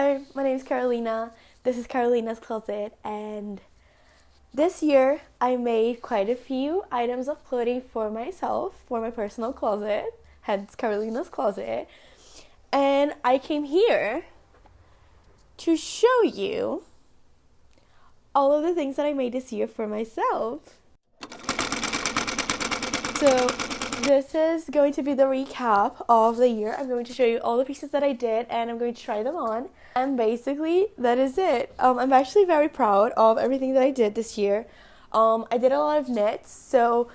Hello, my name is Carolina. This is Carolina's Closet, and this year I made quite a few items of clothing for myself, for my personal closet, hence Carolina's Closet. And I came here to show you all of the things that I made this year for myself. So this is going to be the recap of the year. I'm going to show you all the pieces that I did and I'm going to try them on. And basically, that is it. I'm actually very proud of everything that I did this year. I did a lot of knits, so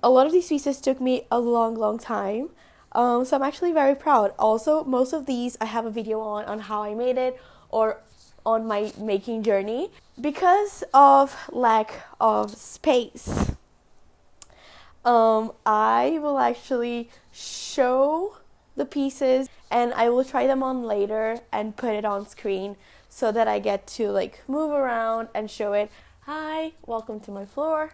a lot of these pieces took me a long time. So I'm actually very proud. Also, most of these I have a video on how I made it or on my making journey. Because of lack of space, I will actually show the pieces and I will try them on later and put it on screen so that I get to move around and show it. Hi, welcome to my floor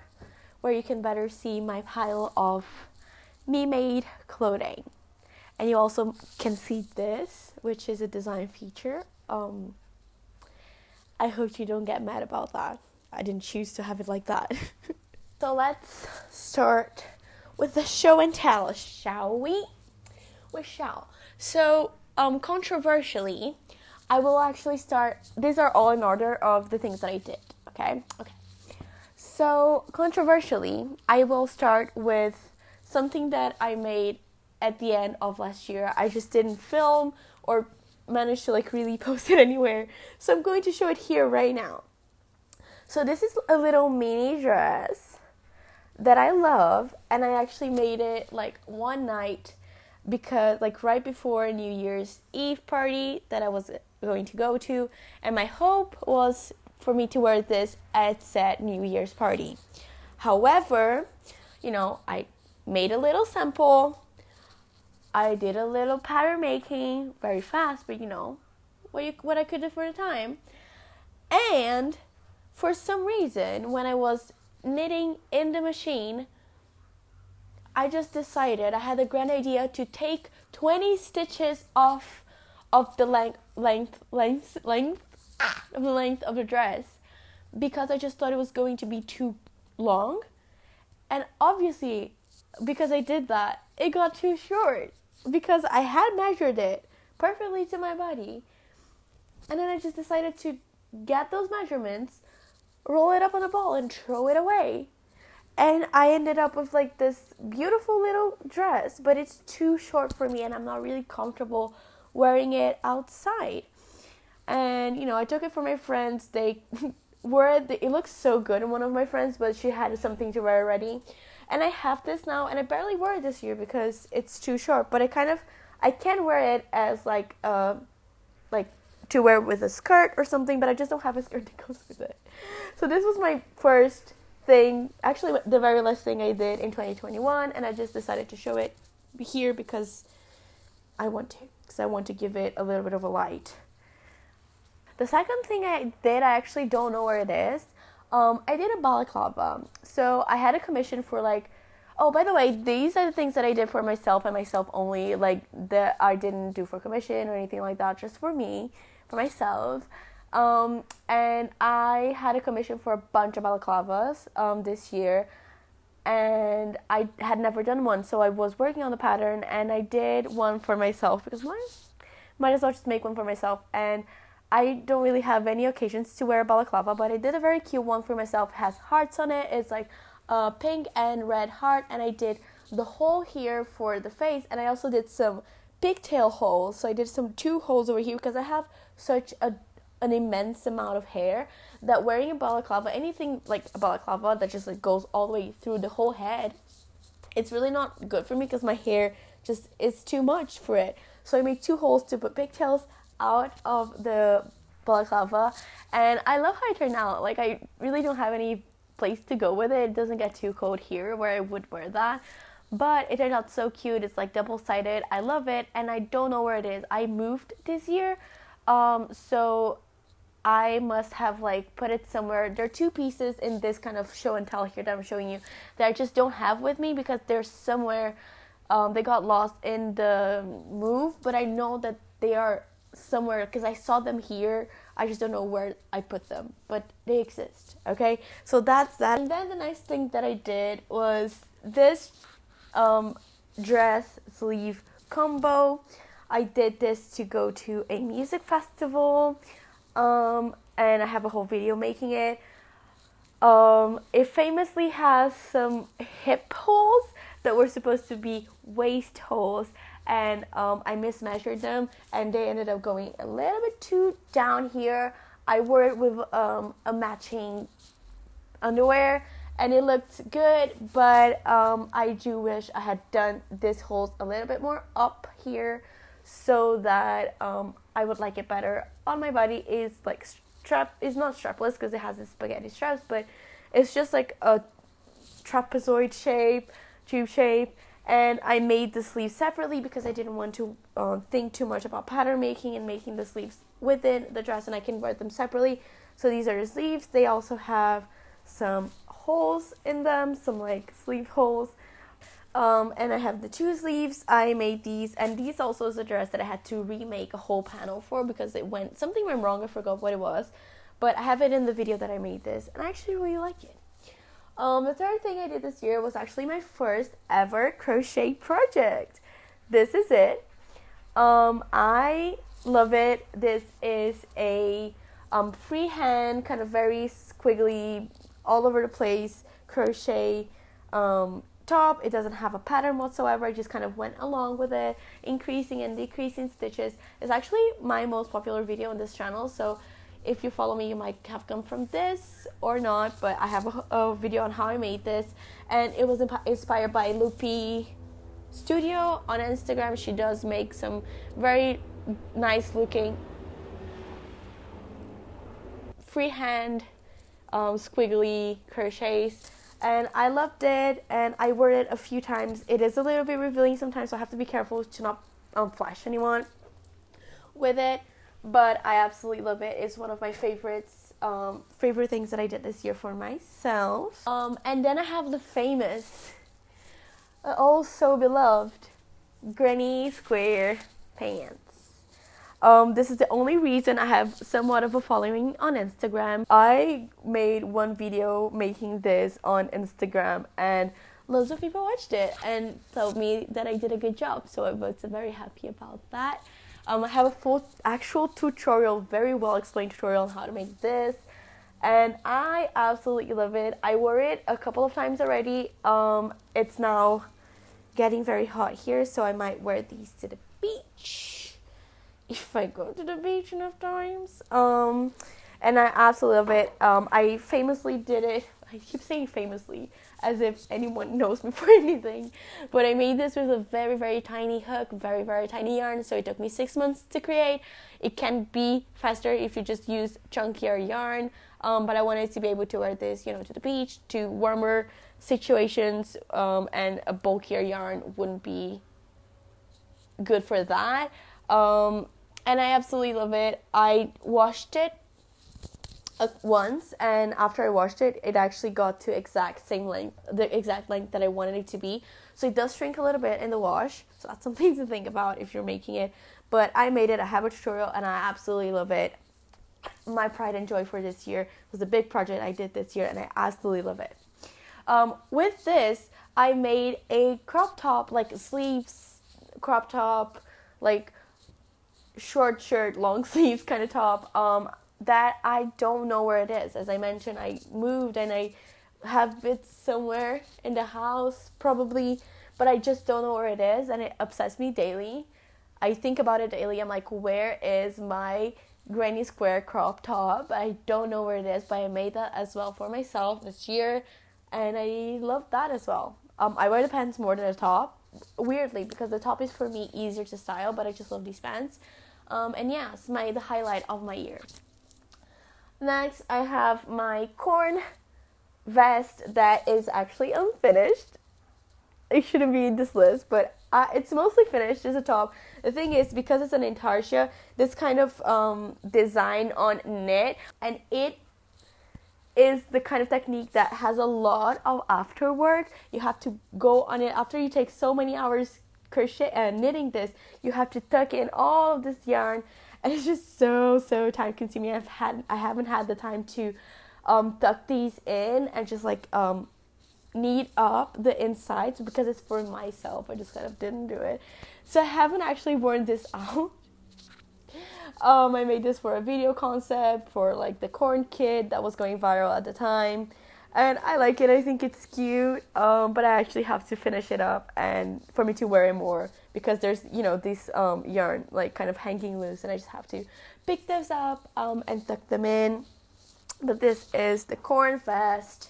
where you can better see my pile of me-made clothing. And you also can see this, which is a design feature. I hope you don't get mad about that. I didn't choose to have it like that. So let's start with the show and tell, shall we? We shall. So, controversially, I will actually start, these are all in order of the things that I did, okay? Okay. So, controversially, I will start with something that I made at the end of last year. I just didn't film or manage to really post it anywhere. So I'm going to show it here right now. So this is a little mini dress that I love, and I actually made it one night because right before a New Year's Eve party that I was going to go to, and my hope was for me to wear this at said New Year's party. However, I made a little sample. I did a little pattern making very fast, but what I could do for the time. And for some reason, when I was knitting in the machine, I just decided, I had the grand idea to take 20 stitches off of the length of the dress, because I just thought it was going to be too long. And obviously, because I did that, it got too short because I had measured it perfectly to my body. And then I just decided to get those measurements, roll it up on a ball, and throw it away. And I ended up with this beautiful little dress, but it's too short for me and I'm not really comfortable wearing it outside. And, I took it for my friends. They wore it. It looks so good on one of my friends, but she had something to wear already. And I have this now, and I barely wore it this year because it's too short. But I can wear it as to wear with a skirt or something, but I just don't have a skirt that goes with it. So this was my first thing, actually the very last thing I did in 2021, and I just decided to show it here because I want to give it a little bit of a light. The second thing I did, I actually don't know where it is. I did a balaclava. So I had a commission for oh, by the way, these are the things that I did for myself and myself only, that I didn't do for commission or anything like that, just for me, for myself. And I had a commission for a bunch of balaclavas this year, and I had never done one, so I was working on the pattern, and I did one for myself because might as well just make one for myself. And I don't really have any occasions to wear a balaclava, but I did a very cute one for myself. It has hearts on it. It's a pink and red heart, and I did the hole here for the face, and I also did some pigtail holes. So I did 2 holes over here because I have such an immense amount of hair that wearing a balaclava, anything like a balaclava that just goes all the way through the whole head, it's really not good for me because my hair just is too much for it. So I made 2 holes to put pigtails out of the balaclava, and I love how it turned out. I really don't have any place to go with it. It doesn't get too cold here where I would wear that, but it turned out so cute. It's double-sided. I love it, and I don't know where it is. I moved this year, so I must have put it somewhere. There are 2 pieces in this kind of show and tell here that I'm showing you that I just don't have with me because they're somewhere. They got lost in the move, but I know that they are somewhere because I saw them here. I just don't know where I put them, but they exist. Okay, so that's that. And then the next thing that I did was this dress sleeve combo. I did this to go to a music festival, and I have a whole video making it. It famously has some hip holes that were supposed to be waist holes, and I mismeasured them, and they ended up going a little bit too down here. I wore it with a matching underwear, and it looked good, but I do wish I had done this holes a little bit more up here, so that I would like it better on my body. Is like it's not strapless because it has the spaghetti straps, but it's just like a trapezoid shape, tube shape. And I made the sleeves separately because I didn't want to think too much about pattern making and making the sleeves within the dress, and I can wear them separately. So these are the sleeves. They also have some holes in them, some like sleeve holes. And I have the two sleeves. I made these, and these also is a dress that I had to remake a whole panel for because something went wrong. I forgot what it was, but I have it in the video that I made this, and I actually really like it. The third thing I did this year was actually my first ever crochet project. This is it. I love it. This is a freehand, kind of very squiggly, all over the place crochet top. It doesn't have a pattern whatsoever. I just kind of went along with it, increasing and decreasing stitches. It's actually my most popular video on this channel, so if you follow me, you might have come from this or not, but I have a video on how I made this, and it was inspired by Loopy Studio on Instagram. She does make some very nice looking freehand squiggly crochets, and I loved it, and I wore it a few times. It is a little bit revealing sometimes, so I have to be careful to not flash anyone with it, but I absolutely love it. It's one of my favorites, favorite things that I did this year for myself. And then I have the famous, also beloved, granny square pants. This is the only reason I have somewhat of a following on Instagram. I made one video making this on Instagram, and loads of people watched it and told me that I did a good job, so I was very happy about that. I have a full actual tutorial, very well explained tutorial on how to make this, and I absolutely love it. I wore it a couple of times already. It's now getting very hot here, so I might wear these to the beach if I go to the beach enough times. And I absolutely love it. I famously did it. I keep saying famously as if anyone knows me for anything, but I made this with a very, very tiny hook, very, very tiny yarn, so it took me 6 months to create. It can be faster if you just use chunkier yarn, but I wanted to be able to wear this, to the beach, to warmer situations, and a bulkier yarn wouldn't be good for that. And I absolutely love it. I washed it once, and after I washed it, it actually got to the exact length that I wanted it to be. So it does shrink a little bit in the wash, so that's something to think about if you're making it. But I made it. I have a tutorial, and I absolutely love it. My pride and joy for this year was a big project I did this year, and I absolutely love it. With this, I made a crop top, like sleeves crop top, like short shirt, long sleeves kind of top, that I don't know where it is. As I mentioned, I moved and I have it somewhere in the house probably, but I just don't know where it is, and it upsets me daily. I think about it daily. I'm like, where is my granny square crop top? I don't know where it is, but I made that as well for myself this year, and I love that as well. I wear the pants more than the top, weirdly, because the top is for me easier to style, but I just love these pants. And yeah, it's the highlight of my year. Next, I have my corn vest that is actually unfinished. It shouldn't be in this list, but it's mostly finished. It's a top. The thing is, because it's an intarsia, this kind of design on knit, and it is the kind of technique that has a lot of after work. You have to go on it after you take so many hours crochet and knitting this. You have to tuck in all of this yarn, and it's just so time consuming. I haven't had the time to tuck these in and just like knead up the insides because it's for myself. I just kind of didn't do it, so I haven't actually worn this out. I made this for a video concept for like the corn kid that was going viral at the time, and I like it. I think it's cute, but I actually have to finish it up and for me to wear it more because there's, you know, this yarn like kind of hanging loose, and I just have to pick those up and tuck them in. But this is the corn vest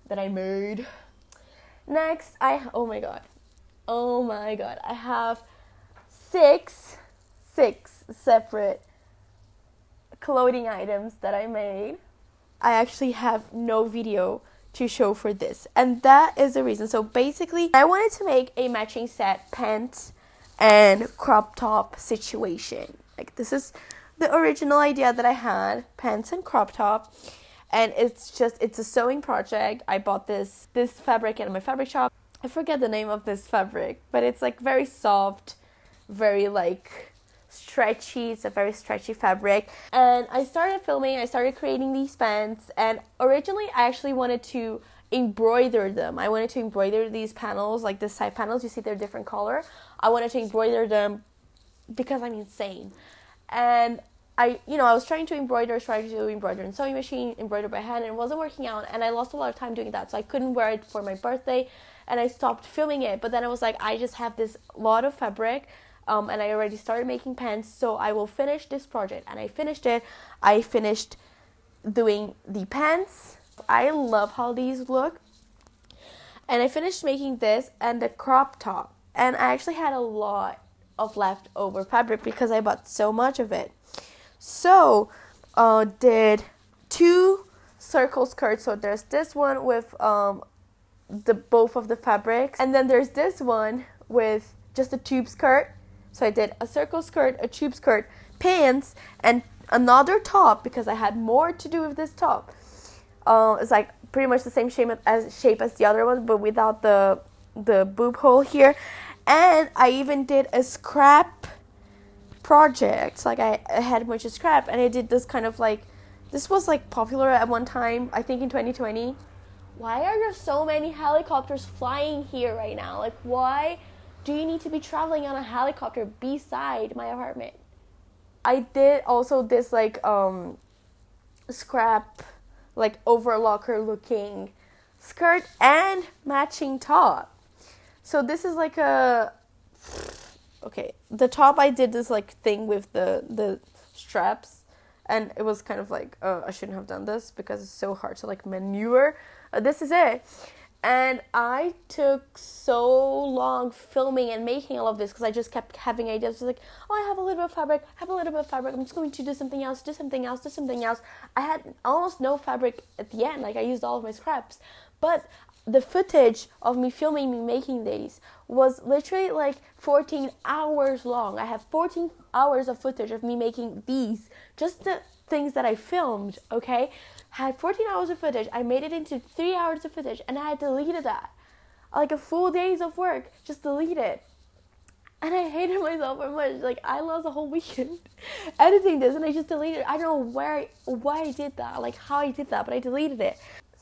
that I made. Next, oh my god, I have six separate clothing items that I made. I actually have no video to show for this, and that is the reason. So basically, I wanted to make a matching set pants and crop top situation. Like, this is the original idea that I had, pants and crop top, and it's a sewing project. I bought this fabric in my fabric shop. I forget the name of this fabric, but it's like very soft, very like stretchy. It's a very stretchy fabric. And I started filming, I started creating these pants, and originally I actually wanted to embroider them. I wanted to embroider these panels, like the side panels, you see they're different color. I wanted to embroider them because I'm insane. And I was trying to embroider in sewing machine, embroider by hand, and it wasn't working out, and I lost a lot of time doing that, so I couldn't wear it for my birthday, and I stopped filming it. But then I was like, I just have this lot of fabric, and I already started making pants, so I will finish this project. And I finished it. I finished doing the pants. I love how these look. And I finished making this and the crop top. And I actually had a lot of leftover fabric because I bought so much of it. So, did 2 circle skirts. So there's this one with both of the fabrics, and then there's this one with just a tube skirt. So I did a circle skirt, a tube skirt, pants, and another top because I had more to do with this top. It's like pretty much the same shape as the other one, but without the boob hole here. And I even did a scrap project. Like I had a bunch of scrap, and I did this kind of like, this was like popular at one time, I think in 2020. Why are there so many helicopters flying here right now? Like, why do you need to be traveling on a helicopter beside my apartment? I did also this like scrap, like overlocker looking skirt and matching top. So this is like the top I did this like thing with the straps, and it was kind of like, I shouldn't have done this because it's so hard to like maneuver. This is it. And I took so long filming and making all of this because I just kept having ideas. It was like, oh, I have a little bit of fabric, I'm just going to do something else. I had almost no fabric at the end. Like, I used all of my scraps. But the footage of me filming me making these was literally like 14 hours long. I have 14 hours of footage of me making these. Just the things that I filmed, okay? I had 14 hours of footage. I made it into 3 hours of footage, and I had deleted that. Like a full days of work, just deleted. And I hated myself very much. Like, I lost a whole weekend editing this, and I just deleted it. I don't know why I did that, like how I did that, but I deleted it.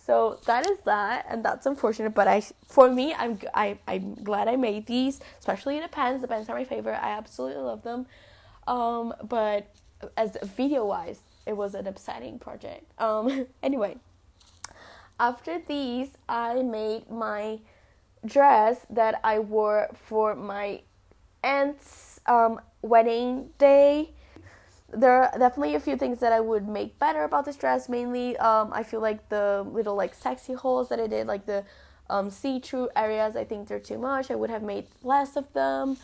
So that is that, and that's unfortunate. But I'm glad I made these, especially the pants. The pants are my favorite. I absolutely love them. But as video-wise, it was an upsetting project. Anyway, after these, I made my dress that I wore for my aunt's wedding day. There are definitely a few things that I would make better about this dress. Mainly, I feel like the little like sexy holes that I did, like the see-through areas, I think they're too much. I would have made less of them,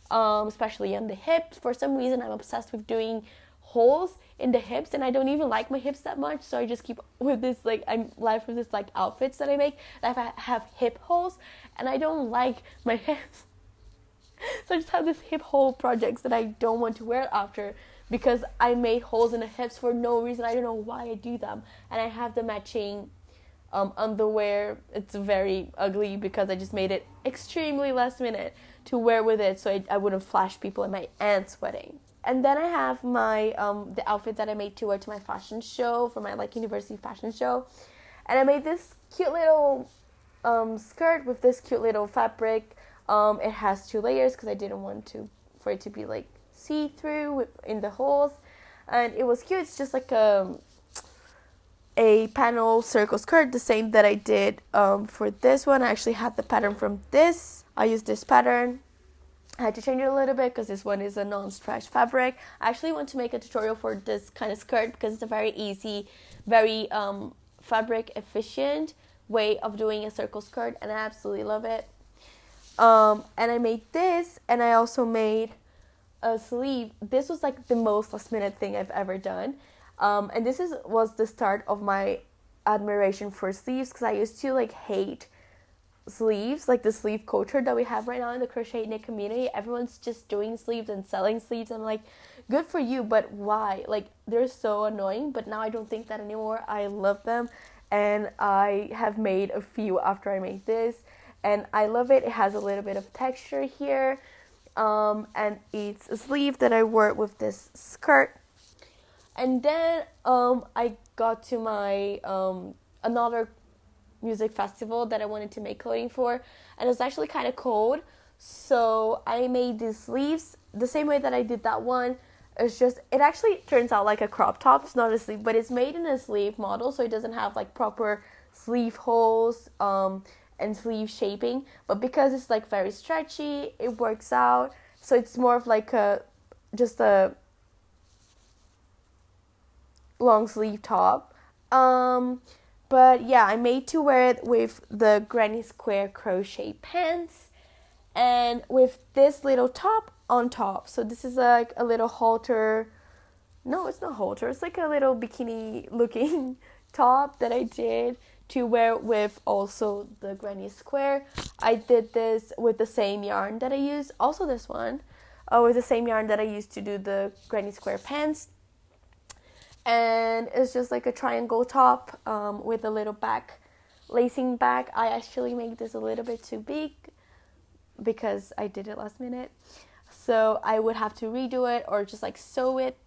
especially on the hips. For some reason, I'm obsessed with doing holes in the hips, and I don't even like my hips that much, so I just keep with this, like, I'm left with this like outfits that I make that have hip holes, and I don't like my hips. So I just have this hip hole projects that I don't want to wear after because I made holes in the hips for no reason. I don't know why I do them. And I have the matching underwear. It's very ugly because I just made it extremely last minute to wear with it, so I wouldn't flash people at my aunt's wedding. And then I have my the outfit that I made to wear to my fashion show, for my like university fashion show. And I made this cute little skirt with this cute little fabric. It has 2 layers because I didn't want to for it to be like see-through in the holes. And it was cute. It's just like a panel circle skirt, the same that I did for this one. I actually had the pattern from this. I used this pattern. I had to change it a little bit because this one is a non-stretch fabric. I actually want to make a tutorial for this kind of skirt because it's a very easy, very fabric efficient way of doing a circle skirt, and I absolutely love it. And I made this, and I also made a sleeve. This was like the most last minute thing I've ever done. And this was the start of my admiration for sleeves, because I used to like hate sleeves, like the sleeve culture that we have right now in the crochet knit community. Everyone's just doing sleeves and selling sleeves. I'm like, good for you, but why? Like, they're so annoying. But now I don't think that anymore. I love them, and I have made a few after I made this, and I love it. It has a little bit of texture here, and it's a sleeve that I wore with this skirt. And then I got to my another music festival that I wanted to make clothing for, and it was actually kind of cold, so I made these sleeves the same way that I did that one. It's just, it actually turns out like a crop top. It's not a sleeve, but it's made in a sleeve model, so it doesn't have like proper sleeve holes and sleeve shaping, but because it's like very stretchy, it works out. So it's more of like just a long sleeve top. But yeah, I made to wear it with the granny square crochet pants and with this little top on top. So this is like a little halter. No, it's not halter. It's like a little bikini looking top that I did to wear with also the granny square. I did this with the same yarn that I used, also this one, with the same yarn that I used to do the granny square pants. And it's just like a triangle top with a little back, lacing back. I actually made this a little bit too big because I did it last minute. So I would have to redo it or just like sew it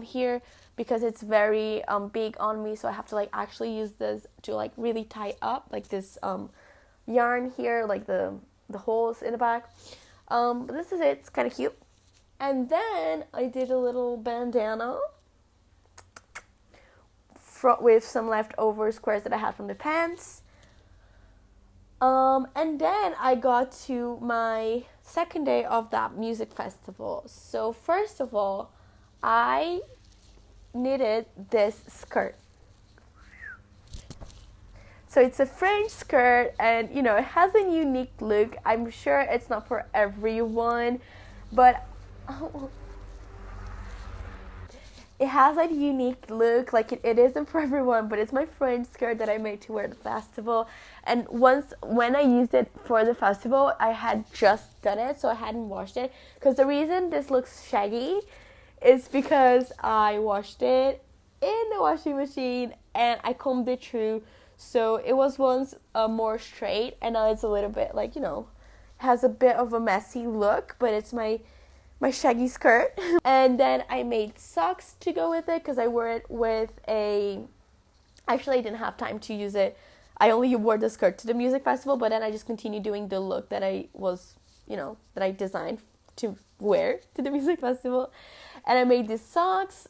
here because it's very big on me. So I have to like actually use this to like really tie up like this yarn here, like the holes in the back. But this is it. It's kind of cute. And then I did a little bandana with some leftover squares that I had from the pants. And then I got to my second day of that music festival. So first of all, I knitted this skirt. So it's a French skirt, and you know, it has a unique look. I'm sure it's not for everyone, but it has a unique look. Like it isn't for everyone, but it's my French skirt that I made to wear at the festival. And when I used it for the festival, I had just done it, so I hadn't washed it. Because the reason this looks shaggy is because I washed it in the washing machine and I combed it through. So it was once more straight, and now it's a little bit like, you know, has a bit of a messy look, but it's my shaggy skirt. And then I made socks to go with it because I wore it with actually I didn't have time to use it. I only wore the skirt to the music festival, but then I just continued doing the look that I was, you know, that I designed to wear to the music festival. And I made these socks,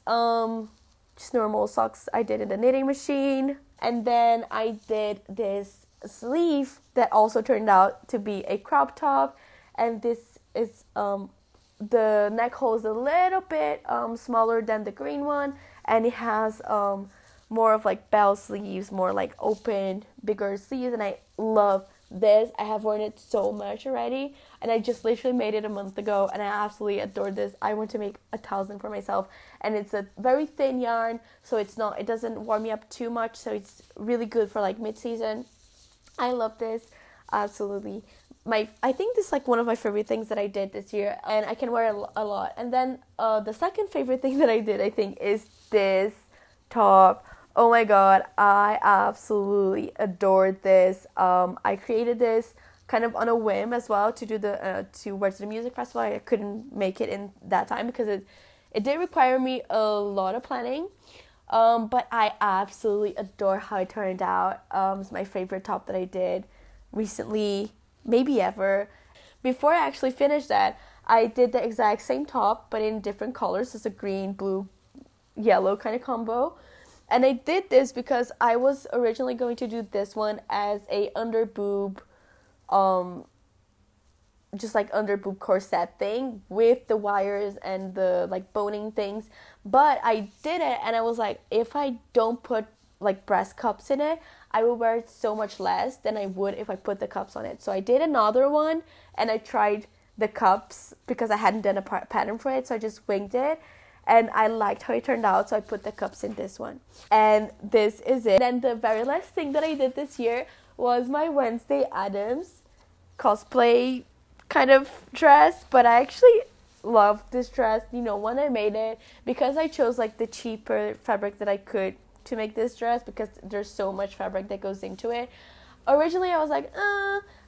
just normal socks I did in the knitting machine. And then I did this sleeve that also turned out to be a crop top. And this is the neck hole is a little bit smaller than the green one, and it has more of like bell sleeves, more like open, bigger sleeves, and I love this. I have worn it so much already, and I just literally made it a month ago, and I absolutely adore this. I want to make 1,000 for myself, and it's a very thin yarn, so it doesn't warm me up too much, so it's really good for like mid-season. I love this, absolutely. I think this is like one of my favorite things that I did this year, and I can wear it a lot. And then the second favorite thing that I did, I think, is this top. Oh my god, I absolutely adored this. I created this kind of on a whim as well to do to wear to the music festival. I couldn't make it in that time because It did require me a lot of planning, but I absolutely adore how it turned out. It's my favorite top that I did recently, maybe ever. Before I actually finished that, I did the exact same top, but in different colors. It's a green, blue, yellow kind of combo. And I did this because I was originally going to do this one as a under boob, just like under boob corset thing with the wires and the like boning things. But I did it and I was like, if I don't put like breast cups in it, I will wear it so much less than I would if I put the cups on it. So I did another one and I tried the cups because I hadn't done a pattern for it, so I just winged it. And I liked how it turned out, so I put the cups in this one. And this is it. And the very last thing that I did this year was my Wednesday Addams cosplay kind of dress. But I actually loved this dress, you know, when I made it, because I chose like the cheaper fabric that I could to make this dress, because there's so much fabric that goes into it. Originally I was like,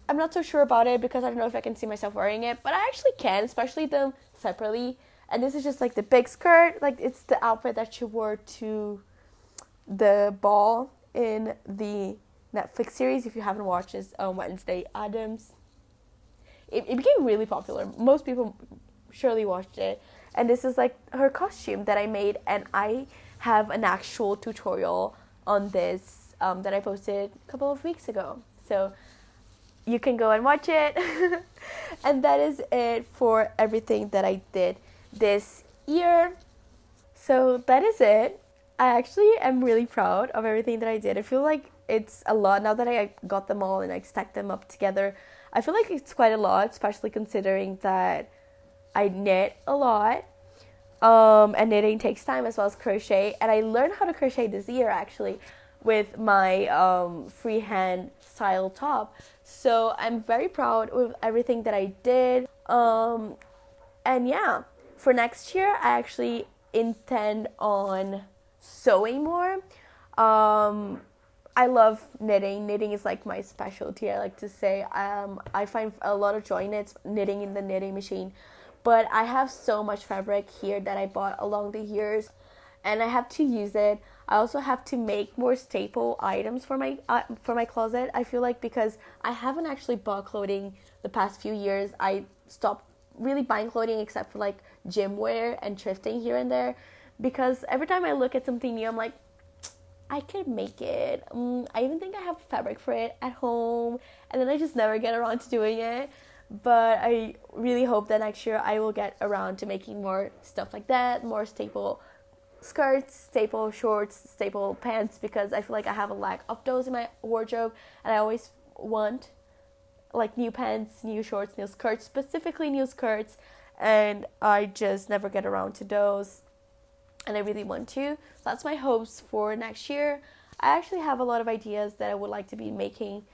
I'm not so sure about it because I don't know if I can see myself wearing it, but I actually can, especially them separately. And this is just like the big skirt, like it's the outfit that she wore to the ball in the Netflix series. If you haven't watched this, Wednesday Addams, it became really popular. Most people surely watched it. And this is like her costume that I made, and I have an actual tutorial on this that I posted a couple of weeks ago. So you can go and watch it. And that is it for everything that I did this year. So that is it. I actually am really proud of everything that I did. I feel like it's a lot now that I got them all and I stacked them up together. I feel like it's quite a lot, especially considering that I knit a lot. And knitting takes time, as well as crochet. And I learned how to crochet this year actually with my freehand style top. So I'm very proud of everything that I did. And yeah, for next year I actually intend on sewing more. I love knitting. Knitting is like my specialty, I like to say. I find a lot of joy in it, knitting in the knitting machine. But I have so much fabric here that I bought along the years, and I have to use it. I also have to make more staple items for my closet. I feel like because I haven't actually bought clothing the past few years, I stopped really buying clothing except for like gym wear and thrifting here and there. Because every time I look at something new, I'm like, I could make it. I even think I have fabric for it at home, and then I just never get around to doing it. But I really hope that next year I will get around to making more stuff like that, more staple skirts, staple shorts, staple pants, because I feel like I have a lack of those in my wardrobe, and I always want like new pants, new shorts, new skirts, specifically new skirts, and I just never get around to those, and I really want to. So that's my hopes for next year. I actually have a lot of ideas that I would like to be making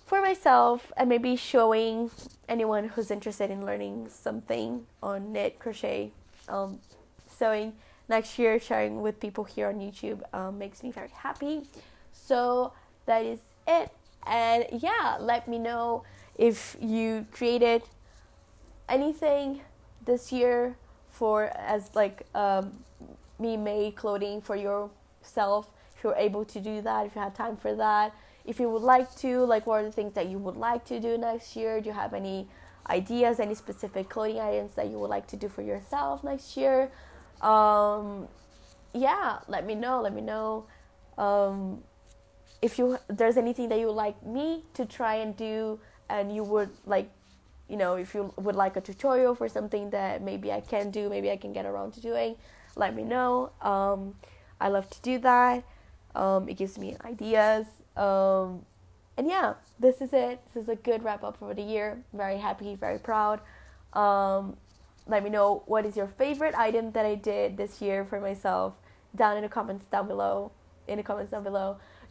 for myself, and maybe showing anyone who's interested in learning something on knit, crochet, sewing next year. Sharing with people here on YouTube makes me very happy. So that is it. And yeah, let me know if you created anything this year for as like me made clothing for yourself. If you're able to do that, if you have time for that. If you would like to, like, what are the things that you would like to do next year? Do you have any ideas, any specific clothing items that you would like to do for yourself next year? Yeah, let me know. If there's anything that you would like me to try and do, and you would like, you know, if you would like a tutorial for something that maybe I can do, maybe I can get around to doing, let me know. I love to do that. It gives me ideas. And yeah, this is it. This is a good wrap up for the year. Very happy, very proud. Let me know what is your favorite item that I did this year for myself down in the comments down below.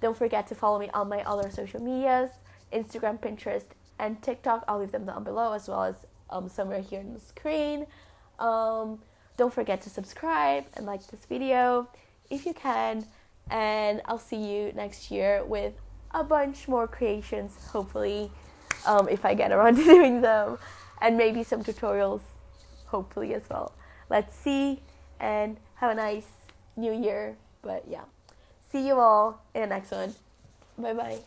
Don't forget to follow me on my other social medias, Instagram, Pinterest, and TikTok. I'll leave them down below, as well as somewhere here on the screen. Don't forget to subscribe and like this video if you can. And I'll see you next year with a bunch more creations, hopefully, if I get around to doing them. And maybe some tutorials, hopefully, as well. let's see, and have a nice new year. But yeah, see you all in the next one. Bye bye.